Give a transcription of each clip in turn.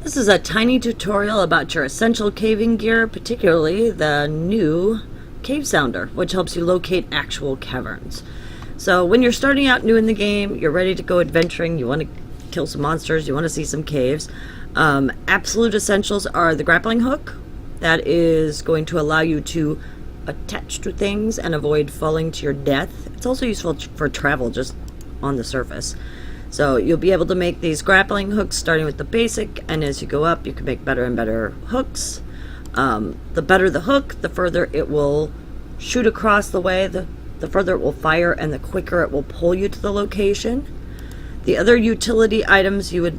This is a tiny tutorial about your essential caving gear, particularly the new Cave Sounder, which helps you locate actual caverns. So when you're starting out new in the game, you're ready to go adventuring, you want to kill some monsters, you want to see some caves. Absolute essentials are the grappling hook. That is going to allow you to attach to things and avoid falling to your death. It's also useful for travel just on the surface. So you'll be able to make these grappling hooks starting with the basic, and as you go up you can make better and better hooks. The better the hook, the further it will shoot across the way, the further it will fire, and the quicker it will pull you to the location. The other utility items you would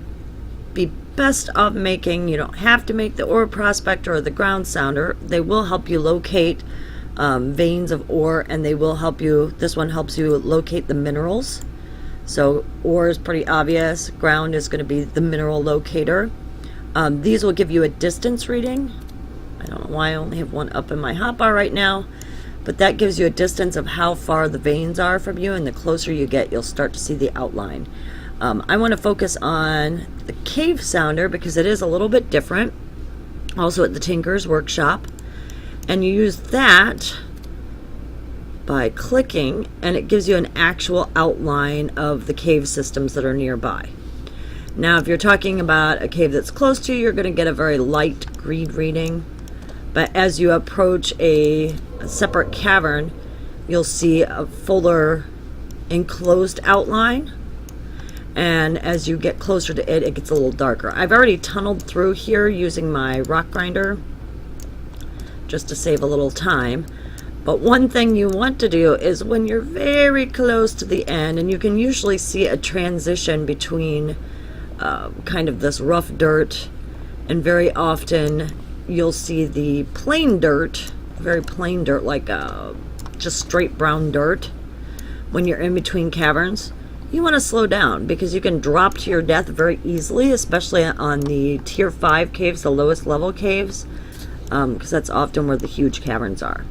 be best off making, you don't have to make the ore prospector or the ground sounder. They will help you locate veins of ore, and they will help you, this one helps you locate the minerals. So ore is pretty obvious, ground is going to be the mineral locator. These will give you a distance reading. I don't know why I only have one up in my hotbar right now, but that gives you a distance of how far the veins are from you, and the closer you get, you'll start to see the outline. I want to focus on the Cave Sounder because it is a little bit different, also at the Tinker's Workshop, and you use that by clicking, and it gives you an actual outline of the cave systems that are nearby. Now if you're talking about a cave that's close to you, you're going to get a very light green reading, but as you approach a separate cavern, you'll see a fuller enclosed outline, and as you get closer to it, it gets a little darker. I've already tunneled through here using my rock grinder just to save a little time. But one thing you want to do is when you're very close to the end, and you can usually see a transition between kind of this rough dirt, and very often you'll see the plain dirt, very plain dirt, like just straight brown dirt. When you're in between caverns, you want to slow down because you can drop to your death very easily, especially on the tier 5 caves, the lowest level caves, because that's often where the huge caverns are.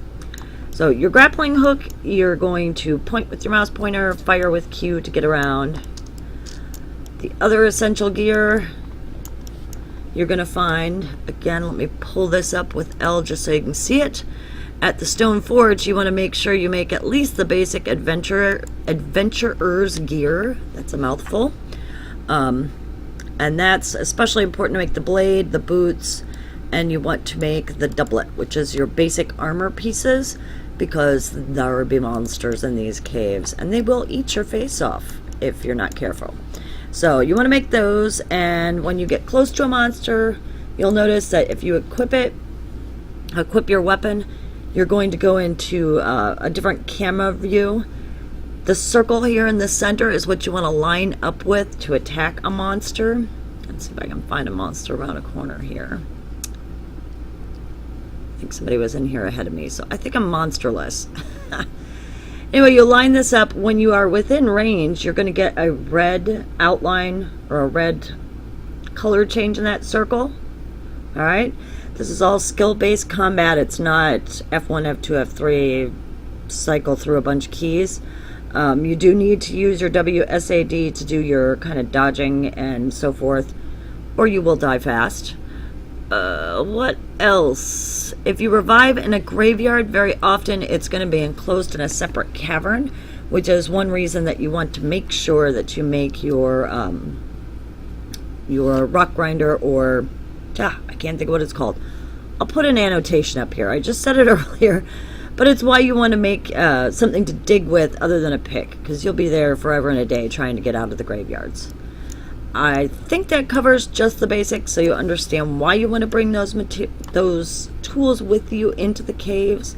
So your grappling hook, you're going to point with your mouse pointer, fire with Q to get around. The other essential gear you're going to find, again, let me pull this up with L just so you can see it. At the Stone Forge, you want to make sure you make at least the basic adventurer's gear. That's a mouthful. And that's especially important to make the blade, the boots, and you want to make the doublet, which is your basic armor pieces, because there will be monsters in these caves and they will eat your face off if you're not careful. So you want to make those, and when you get close to a monster, you'll notice that if you equip your weapon, you're going to go into a different camera view. The circle here in the center is what you want to line up with to attack a monster. Let's see if I can find a monster around a corner here. I think somebody was in here ahead of me, so I think I'm monsterless. Anyway, you line this up. When you are within range, you're going to get a red outline or a red color change in that circle. Alright? This is all skill-based combat. It's not F1, F2, F3, cycle through a bunch of keys. You do need to use your WSAD to do your kind of dodging and so forth, or you will die fast. What else? If you revive in a graveyard, very often it's going to be enclosed in a separate cavern, which is one reason that you want to make sure that you make your rock grinder, or I can't think of what it's called. I'll put an annotation up here. I just said it earlier, but it's why you want to make something to dig with other than a pick, because you'll be there forever and a day trying to get out of the graveyards. I think that covers just the basics, so you understand why you want to bring those tools with you into the caves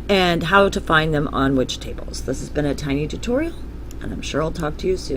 and how to find them on which tables. This has been a tiny tutorial, and I'm sure I'll talk to you soon.